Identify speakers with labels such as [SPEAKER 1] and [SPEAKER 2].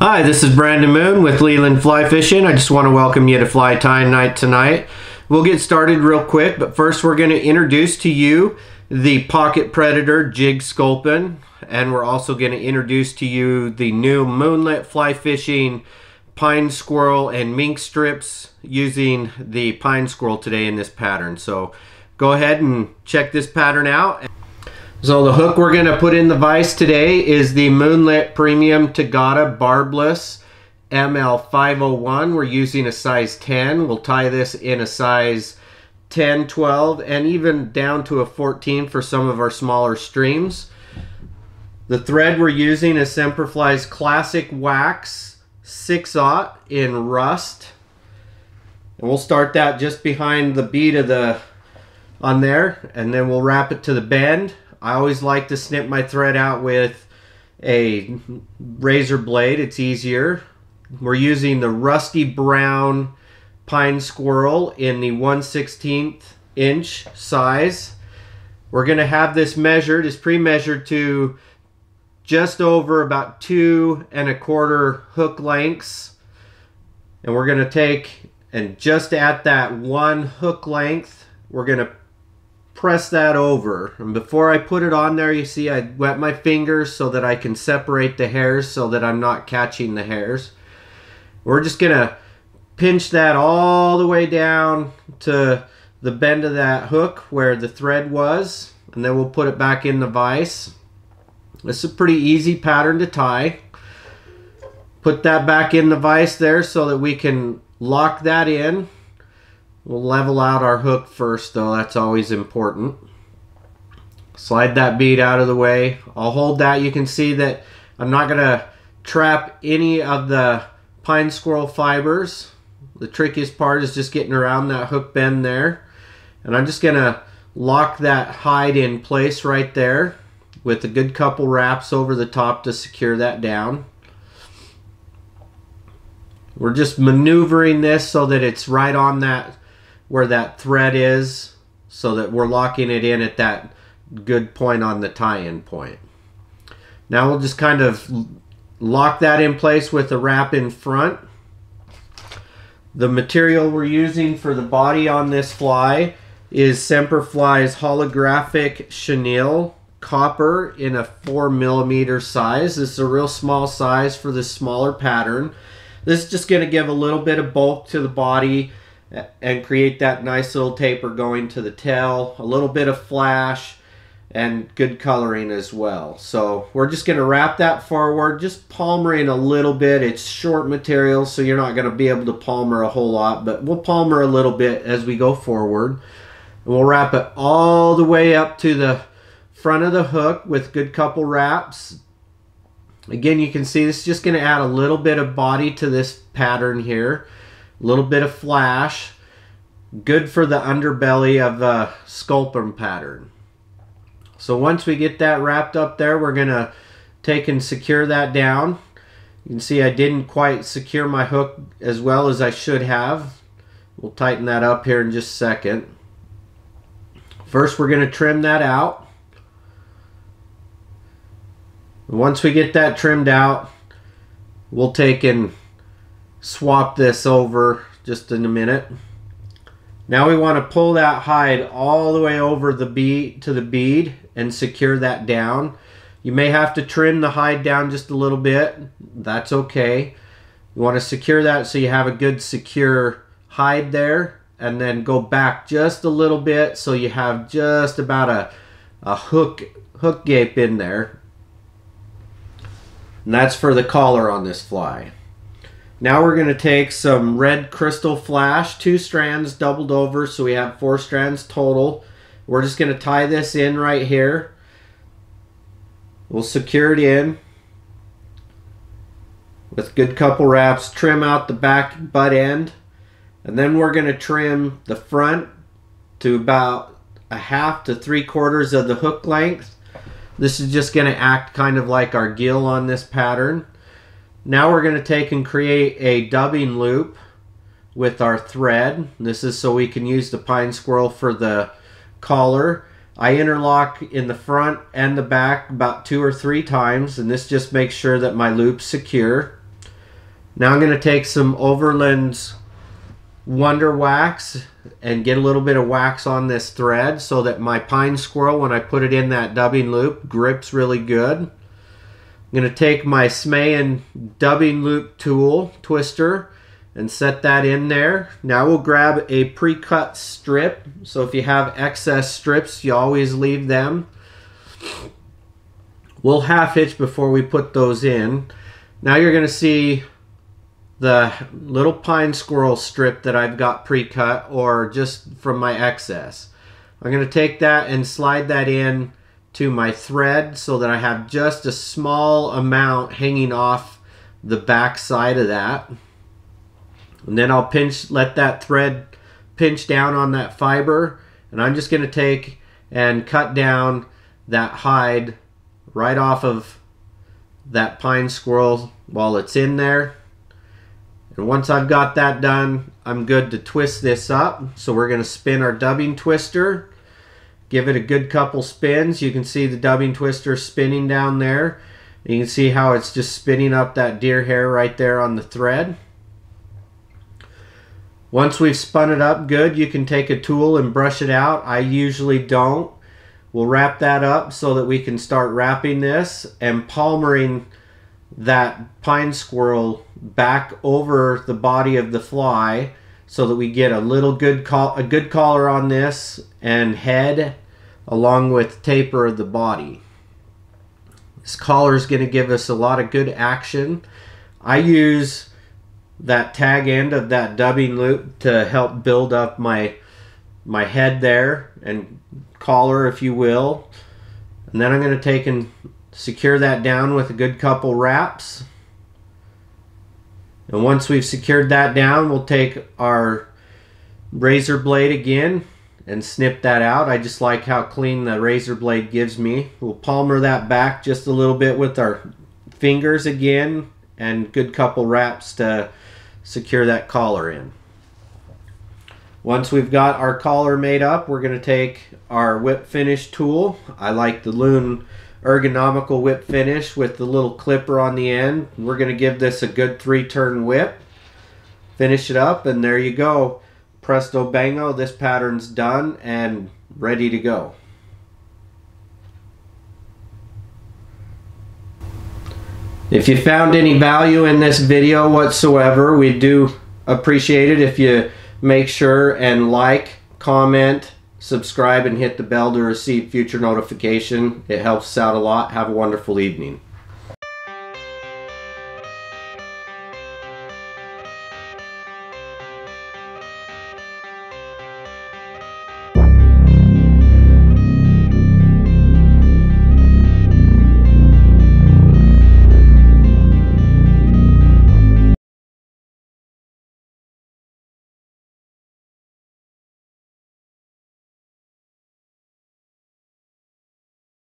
[SPEAKER 1] Hi, this is Brandon Moon with Leland Fly Fishing. I just want to welcome you to Fly Tying Night tonight. We'll get started real quick, but first we're going to introduce to you the Pocket Predator Jig Sculpin, and we're also going to introduce to you the new Moonlit Fly Fishing Pine Squirrel and Mink strips using the Pine Squirrel today in this pattern. So go ahead and check this pattern out. So the hook we're going to put in the vise today is the Moonlit Premium Barbless ML501. We're using a size 10. We'll tie this in a size 10, 12, and even down to a 14 for some of our smaller streams. The thread we're using is Semperfli's Classic Wax 6/0 in rust. And we'll start that just behind the bead of on there, and then we'll wrap it to the bend. I always like to snip my thread out with a razor blade. It's easier. We're using the Rusty Brown Pine Squirrel in the 1/16 inch size. We're going to have this measured. It's pre-measured to just over about 2 1/4 hook lengths. And we're going to take, and just at that 1 hook length, we're going to press that over. And before I put it on there, you see I wet my fingers so that I can separate the hairs so that I'm not catching the hairs. We're just gonna pinch that all the way down to the bend of that hook where the thread was, and then we'll put it back in the vise. It's a pretty easy pattern to tie. Put that back in the vise there so that we can lock that in. We'll level out our hook first though, that's always important. Slide that bead out of the way. I'll hold that. You can see that I'm not going to trap any of the pine squirrel fibers. The trickiest part is just getting around that hook bend there. And I'm just going to lock that hide in place right there with a good couple wraps over the top to secure that down. We're just maneuvering this so that it's right on that where that thread is, so that we're locking it in at that good point on the tie-in point. Now we'll just kind of lock that in place with a wrap in front. The material we're using for the body on this fly is Semperfli's Holographic Chenille copper in a 4mm size. This is a real small size for this smaller pattern. This is just going to give a little bit of bulk to the body and create that nice little taper going to the tail, a little bit of flash, and good coloring as well. So we're just going to wrap that forward, just palmering a little bit. It's short material, so you're not going to be able to palmer a whole lot, but we'll palmer a little bit as we go forward. And we'll wrap it all the way up to the front of the hook with good couple wraps. Again, you can see this is just going to add a little bit of body to this pattern here. A little bit of flash, good for the underbelly of the sculpin pattern. So once we get that wrapped up there, we're going to take and secure that down. You can see I didn't quite secure my hook as well as I should have. We'll tighten that up here in just a second. First, we're going to trim that out. Once we get that trimmed out, we'll take and swap this over just in a minute. Now we want to pull that hide all the way over the bead to the bead and secure that down. You may have to trim the hide down just a little bit. That's okay. You want to secure that so you have a good secure hide there, and then go back just a little bit so you have just about a hook gape in there. And that's for the collar on this fly. Now we're going to take some red crystal flash, 2 strands doubled over, so we have 4 strands total. We're just going to tie this in right here. We'll secure it in with good couple wraps, trim out the back butt end, and then we're going to trim the front to about 1/2 to 3/4 of the hook length. This is just going to act kind of like our gill on this pattern. Now we're going to take and create a dubbing loop with our thread. This is so we can use the pine squirrel for the collar. I interlock in the front and the back about 2 or 3 times, and this just makes sure that my loop's secure. Now I'm going to take some Overland's Wonder Wax and get a little bit of wax on this thread so that my pine squirrel, when I put it in that dubbing loop, grips really good. I'm going to take my Smayan dubbing loop tool twister and set that in there. Now we'll grab a pre-cut strip. So if you have excess strips, you always leave them. We'll half hitch before we put those in. Now you're going to see the little pine squirrel strip that I've got pre-cut, or just from my excess. I'm going to take that and slide that in to my thread so that I have just a small amount hanging off the back side of that. And then I'll let that thread pinch down on that fiber, and I'm just going to take and cut down that hide right off of that pine squirrel while it's in there. And once I've got that done, I'm good to twist this up. So we're going to spin our dubbing twister, give it a good couple spins. You can see the dubbing twister spinning down there. You can see how it's just spinning up that deer hair right there on the thread. Once we've spun it up good, you can take a tool and brush it out. I usually don't. We'll wrap that up so that we can start wrapping this and palmering that pine squirrel back over the body of the fly so that we get a good collar on this and head, along with taper of the body. This collar is going to give us a lot of good action. I use that tag end of that dubbing loop to help build up my head there, and collar, if you will. And then I'm going to take and secure that down with a good couple wraps. And once we've secured that down, we'll take our razor blade again and snip that out. I just like how clean the razor blade gives me. We'll palmer that back just a little bit with our fingers again, and good couple wraps to secure that collar in. Once we've got our collar made up, we're going to take our whip finish tool. I like the Loon ergonomical whip finish with the little clipper on the end. We're going to give this a good 3-turn whip. Finish it up, and there you go. Presto bango, this pattern's done and ready to go. If you found any value in this video whatsoever, we do appreciate it if you make sure and like, comment, subscribe, and hit the bell to receive future notification. It helps us out a lot. Have a wonderful evening.